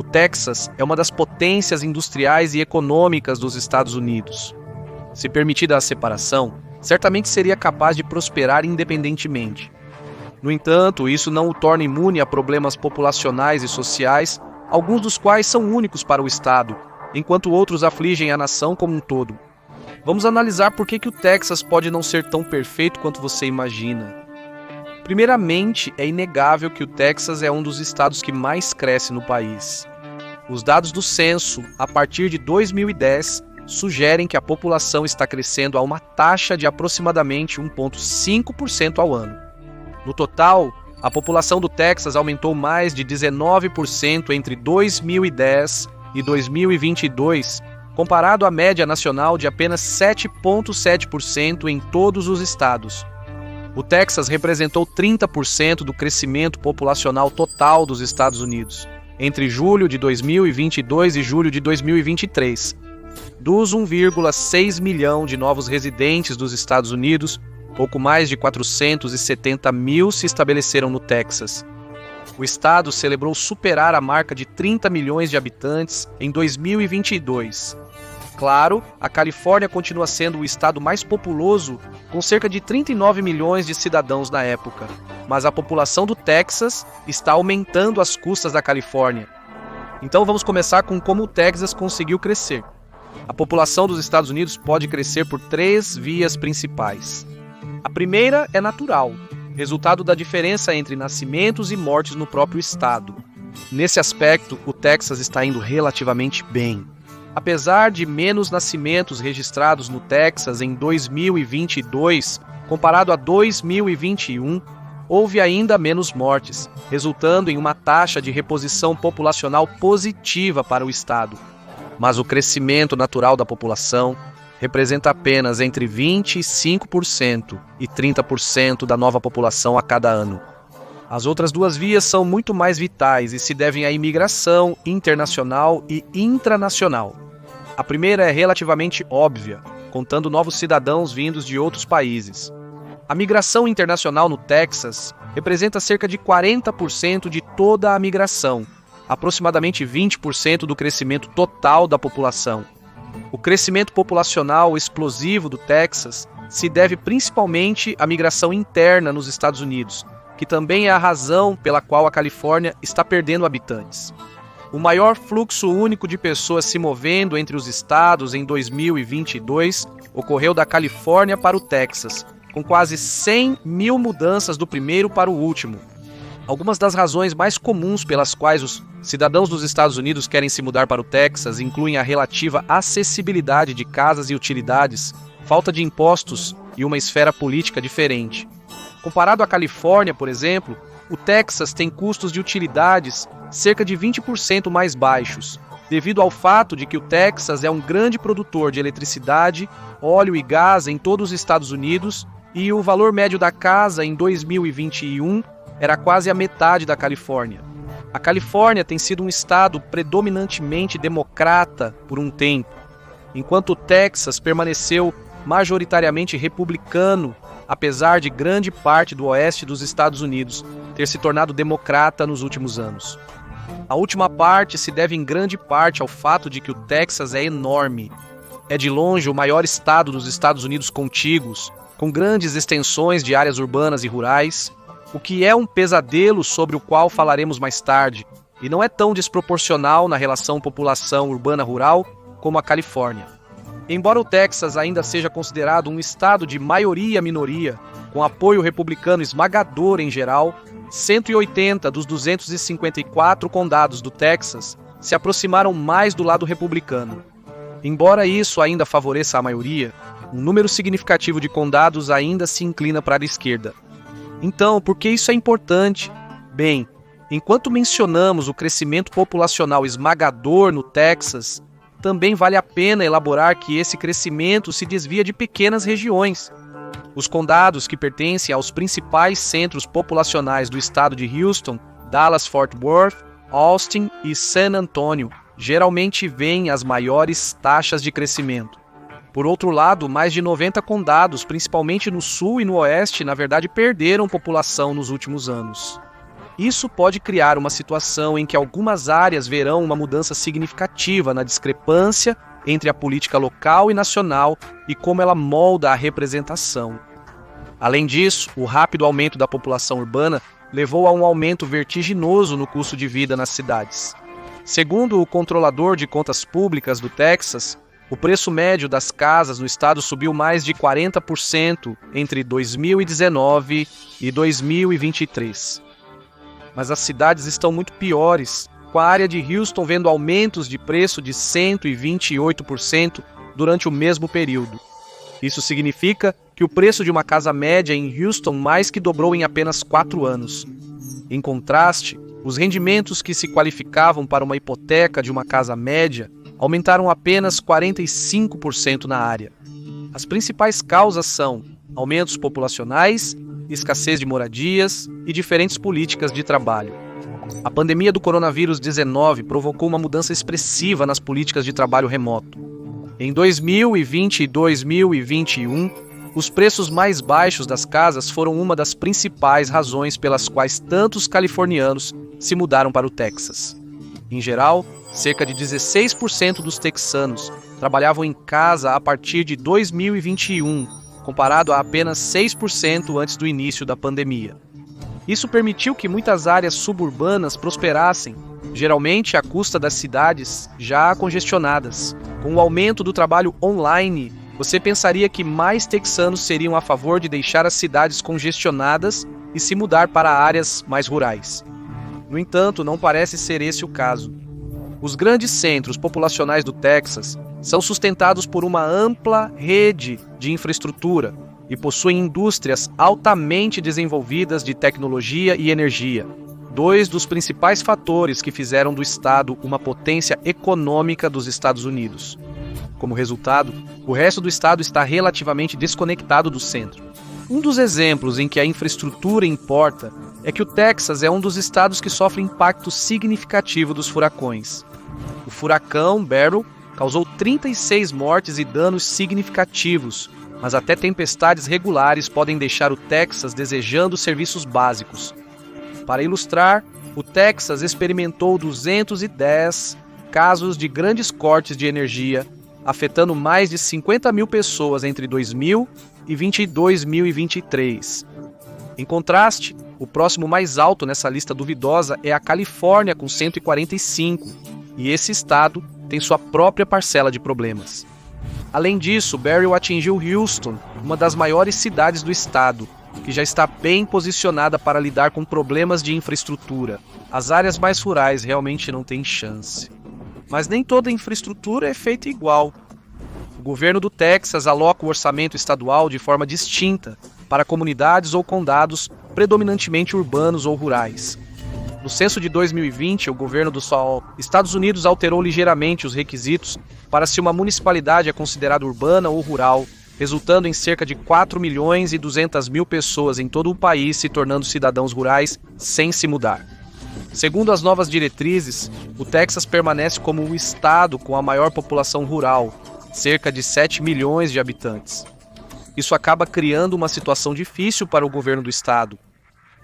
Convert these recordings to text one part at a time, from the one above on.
o Texas é uma das potências industriais e econômicas dos Estados Unidos. Se permitida a separação, certamente seria capaz de prosperar independentemente. No entanto, isso não o torna imune a problemas populacionais e sociais, alguns dos quais são únicos para o Estado, enquanto outros afligem a nação como um todo. Vamos analisar por que o Texas pode não ser tão perfeito quanto você imagina. Primeiramente, é inegável que o Texas é um dos estados que mais cresce no país. Os dados do censo, a partir de 2010, sugerem que a população está crescendo a uma taxa de aproximadamente 1,5% ao ano. No total, a população do Texas aumentou mais de 19% entre 2010 e 2022, comparado à média nacional de apenas 7,7% em todos os estados. O Texas representou 30% do crescimento populacional total dos Estados Unidos, entre julho de 2022 e julho de 2023. Dos 1,6 milhão de novos residentes dos Estados Unidos, pouco mais de 470 mil se estabeleceram no Texas. O estado celebrou superar a marca de 30 milhões de habitantes em 2022. Claro, a Califórnia continua sendo o estado mais populoso, com cerca de 39 milhões de cidadãos na época, mas a população do Texas está aumentando às custas da Califórnia. Então vamos começar com como o Texas conseguiu crescer. A população dos Estados Unidos pode crescer por 3 vias principais. A primeira é natural, resultado da diferença entre nascimentos e mortes no próprio estado. Nesse aspecto, o Texas está indo relativamente bem. Apesar de menos nascimentos registrados no Texas em 2022, comparado a 2021, houve ainda menos mortes, resultando em uma taxa de reposição populacional positiva para o estado. Mas o crescimento natural da população representa apenas entre 25% e 30% da nova população a cada ano. As outras 2 vias são muito mais vitais e se devem à imigração internacional e intranacional. A primeira é relativamente óbvia, contando novos cidadãos vindos de outros países. A migração internacional no Texas representa cerca de 40% de toda a migração, aproximadamente 20% do crescimento total da população. O crescimento populacional explosivo do Texas se deve principalmente à migração interna nos Estados Unidos, que também é a razão pela qual a Califórnia está perdendo habitantes. O maior fluxo único de pessoas se movendo entre os estados em 2022 ocorreu da Califórnia para o Texas, com quase 100 mil mudanças do primeiro para o último. Algumas das razões mais comuns pelas quais os cidadãos dos Estados Unidos querem se mudar para o Texas incluem a relativa acessibilidade de casas e utilidades, falta de impostos e uma esfera política diferente. Comparado à Califórnia, por exemplo, o Texas tem custos de utilidades cerca de 20% mais baixos, devido ao fato de que o Texas é um grande produtor de eletricidade, óleo e gás em todos os Estados Unidos e o valor médio da casa em 2021 era quase a metade da Califórnia. A Califórnia tem sido um estado predominantemente democrata por um tempo, enquanto o Texas permaneceu majoritariamente republicano, apesar de grande parte do oeste dos Estados Unidos ter se tornado democrata nos últimos anos. A última parte se deve em grande parte ao fato de que o Texas é enorme. É de longe o maior estado dos Estados Unidos contíguos, com grandes extensões de áreas urbanas e rurais, o que é um pesadelo sobre o qual falaremos mais tarde, e não é tão desproporcional na relação população urbana-rural como a Califórnia. Embora o Texas ainda seja considerado um estado de maioria-minoria, com apoio republicano esmagador em geral, 180 dos 254 condados do Texas se aproximaram mais do lado republicano. Embora isso ainda favoreça a maioria, um número significativo de condados ainda se inclina para a esquerda. Então, por que isso é importante? Bem, enquanto mencionamos o crescimento populacional esmagador no Texas, também vale a pena elaborar que esse crescimento se desvia de pequenas regiões. Os condados que pertencem aos principais centros populacionais do estado de Houston, Dallas-Fort Worth, Austin e San Antonio geralmente veem as maiores taxas de crescimento. Por outro lado, mais de 90 condados, principalmente no sul e no oeste, na verdade perderam população nos últimos anos. Isso pode criar uma situação em que algumas áreas verão uma mudança significativa na discrepância entre a política local e nacional e como ela molda a representação. Além disso, o rápido aumento da população urbana levou a um aumento vertiginoso no custo de vida nas cidades. Segundo o controlador de contas públicas do Texas, o preço médio das casas no estado subiu mais de 40% entre 2019 e 2023. Mas as cidades estão muito piores, com a área de Houston vendo aumentos de preço de 128% durante o mesmo período. Isso significa que o preço de uma casa média em Houston mais que dobrou em apenas 4 anos. Em contraste, os rendimentos que se qualificavam para uma hipoteca de uma casa média aumentaram apenas 45% na área. As principais causas são aumentos populacionais, escassez de moradias e diferentes políticas de trabalho. A pandemia do coronavírus 19 provocou uma mudança expressiva nas políticas de trabalho remoto. Em 2020 e 2021, os preços mais baixos das casas foram uma das principais razões pelas quais tantos californianos se mudaram para o Texas. Em geral, cerca de 16% dos texanos trabalhavam em casa a partir de 2021, comparado a apenas 6% antes do início da pandemia. Isso permitiu que muitas áreas suburbanas prosperassem, geralmente à custa das cidades já congestionadas. Com o aumento do trabalho online, você pensaria que mais texanos seriam a favor de deixar as cidades congestionadas e se mudar para áreas mais rurais. No entanto, não parece ser esse o caso. Os grandes centros populacionais do Texas são sustentados por uma ampla rede de infraestrutura e possuem indústrias altamente desenvolvidas de tecnologia e energia, dois dos principais fatores que fizeram do estado uma potência econômica dos Estados Unidos. Como resultado, o resto do estado está relativamente desconectado do centro. Um dos exemplos em que a infraestrutura importa é que o Texas é um dos estados que sofre impacto significativo dos furacões. O furacão Beryl causou 36 mortes e danos significativos, mas até tempestades regulares podem deixar o Texas desejando serviços básicos. Para ilustrar, o Texas experimentou 210 casos de grandes cortes de energia, afetando mais de 50 mil pessoas entre 2020 e 2023. Em contraste, o próximo mais alto nessa lista duvidosa é a Califórnia, com 145, e esse estado tem sua própria parcela de problemas. Além disso, Beryl atingiu Houston, uma das maiores cidades do estado, que já está bem posicionada para lidar com problemas de infraestrutura. As áreas mais rurais realmente não têm chance. Mas nem toda infraestrutura é feita igual. O governo do Texas aloca o orçamento estadual de forma distinta para comunidades ou condados predominantemente urbanos ou rurais. No censo de 2020, o governo dos Estados Unidos alterou ligeiramente os requisitos para se uma municipalidade é considerada urbana ou rural, resultando em cerca de 4 milhões e 200 mil pessoas em todo o país se tornando cidadãos rurais sem se mudar. Segundo as novas diretrizes, o Texas permanece como o estado com a maior população rural, cerca de 7 milhões de habitantes. Isso acaba criando uma situação difícil para o governo do estado.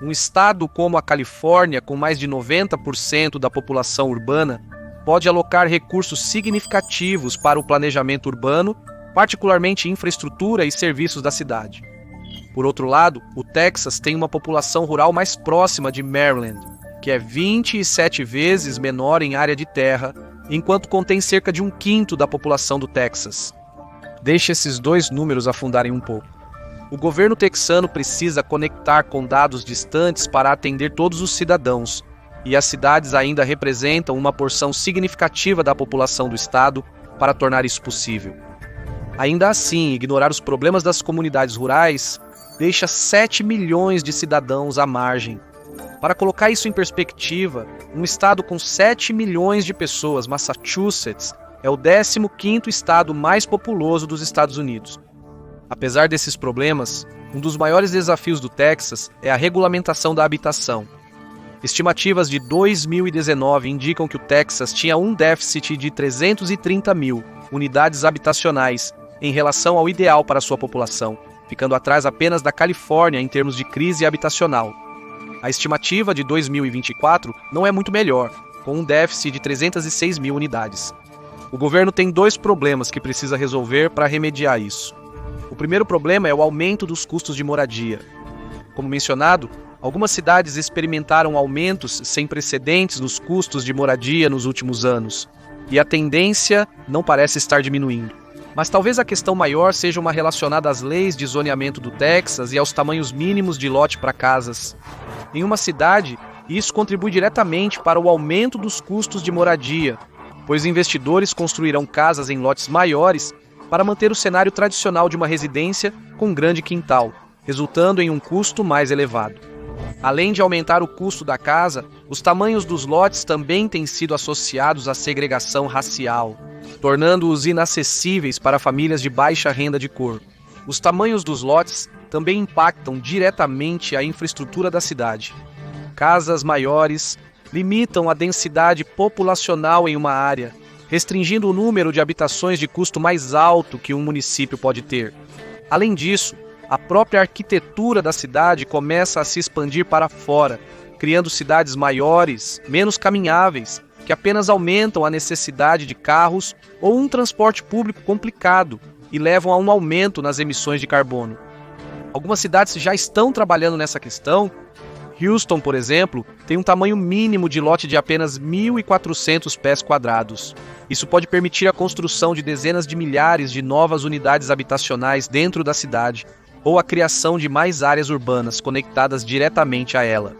Um estado como a Califórnia, com mais de 90% da população urbana, pode alocar recursos significativos para o planejamento urbano, particularmente infraestrutura e serviços da cidade. Por outro lado, o Texas tem uma população rural mais próxima de Maryland, que é 27 vezes menor em área de terra, enquanto contém cerca de 1/5 da população do Texas. Deixe esses dois números afundarem um pouco. O governo texano precisa conectar com dados distantes para atender todos os cidadãos, e as cidades ainda representam uma porção significativa da população do estado para tornar isso possível. Ainda assim, ignorar os problemas das comunidades rurais deixa 7 milhões de cidadãos à margem. Para colocar isso em perspectiva, um estado com 7 milhões de pessoas, Massachusetts, é o 15º estado mais populoso dos Estados Unidos. Apesar desses problemas, um dos maiores desafios do Texas é a regulamentação da habitação. Estimativas de 2019 indicam que o Texas tinha um déficit de 330 mil unidades habitacionais em relação ao ideal para sua população, ficando atrás apenas da Califórnia em termos de crise habitacional. A estimativa de 2024 não é muito melhor, com um déficit de 306 mil unidades. O governo tem dois problemas que precisa resolver para remediar isso. O primeiro problema é o aumento dos custos de moradia. Como mencionado, algumas cidades experimentaram aumentos sem precedentes nos custos de moradia nos últimos anos, e a tendência não parece estar diminuindo. Mas talvez a questão maior seja uma relacionada às leis de zoneamento do Texas e aos tamanhos mínimos de lote para casas. Em uma cidade, isso contribui diretamente para o aumento dos custos de moradia, pois investidores construirão casas em lotes maiores para manter o cenário tradicional de uma residência com grande quintal, resultando em um custo mais elevado. Além de aumentar o custo da casa, os tamanhos dos lotes também têm sido associados à segregação racial, tornando-os inacessíveis para famílias de baixa renda de cor. Os tamanhos dos lotes também impactam diretamente a infraestrutura da cidade. Casas maiores limitam a densidade populacional em uma área, restringindo o número de habitações de custo mais alto que um município pode ter. Além disso, a própria arquitetura da cidade começa a se expandir para fora, criando cidades maiores, menos caminháveis, que apenas aumentam a necessidade de carros ou um transporte público complicado e levam a um aumento nas emissões de carbono. Algumas cidades já estão trabalhando nessa questão. Houston, por exemplo, tem um tamanho mínimo de lote de apenas 1.400 pés quadrados. Isso pode permitir a construção de dezenas de milhares de novas unidades habitacionais dentro da cidade, ou a criação de mais áreas urbanas conectadas diretamente a ela.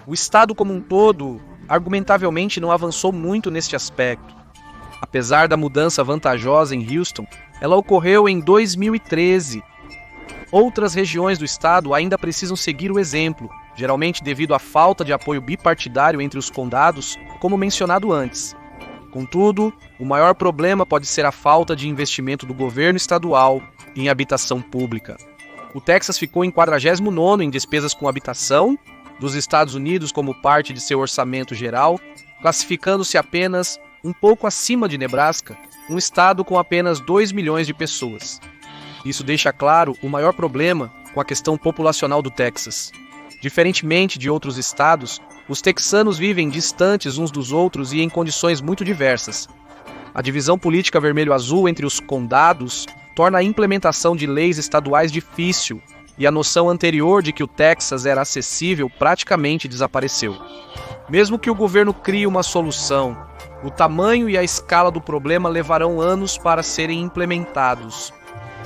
O estado como um todo, argumentavelmente, não avançou muito neste aspecto. Apesar da mudança vantajosa em Houston, ela ocorreu em 2013. Outras regiões do estado ainda precisam seguir o exemplo, geralmente devido à falta de apoio bipartidário entre os condados, como mencionado antes. Contudo, o maior problema pode ser a falta de investimento do governo estadual em habitação pública. O Texas ficou em 49º em despesas com habitação dos Estados Unidos como parte de seu orçamento geral, classificando-se apenas um pouco acima de Nebraska, um estado com apenas 2 milhões de pessoas. Isso deixa claro o maior problema com a questão populacional do Texas. Diferentemente de outros estados, os texanos vivem distantes uns dos outros e em condições muito diversas. A divisão política vermelho-azul entre os condados torna a implementação de leis estaduais difícil, e a noção anterior de que o Texas era acessível praticamente desapareceu. Mesmo que o governo crie uma solução, o tamanho e a escala do problema levarão anos para serem implementados.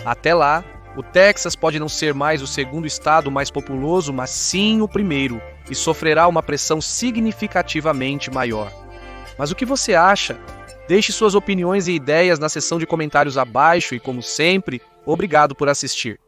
Até lá, o Texas pode não ser mais o segundo estado mais populoso, mas sim o primeiro, e sofrerá uma pressão significativamente maior. Mas o que você acha? Deixe suas opiniões e ideias na seção de comentários abaixo e, como sempre, obrigado por assistir.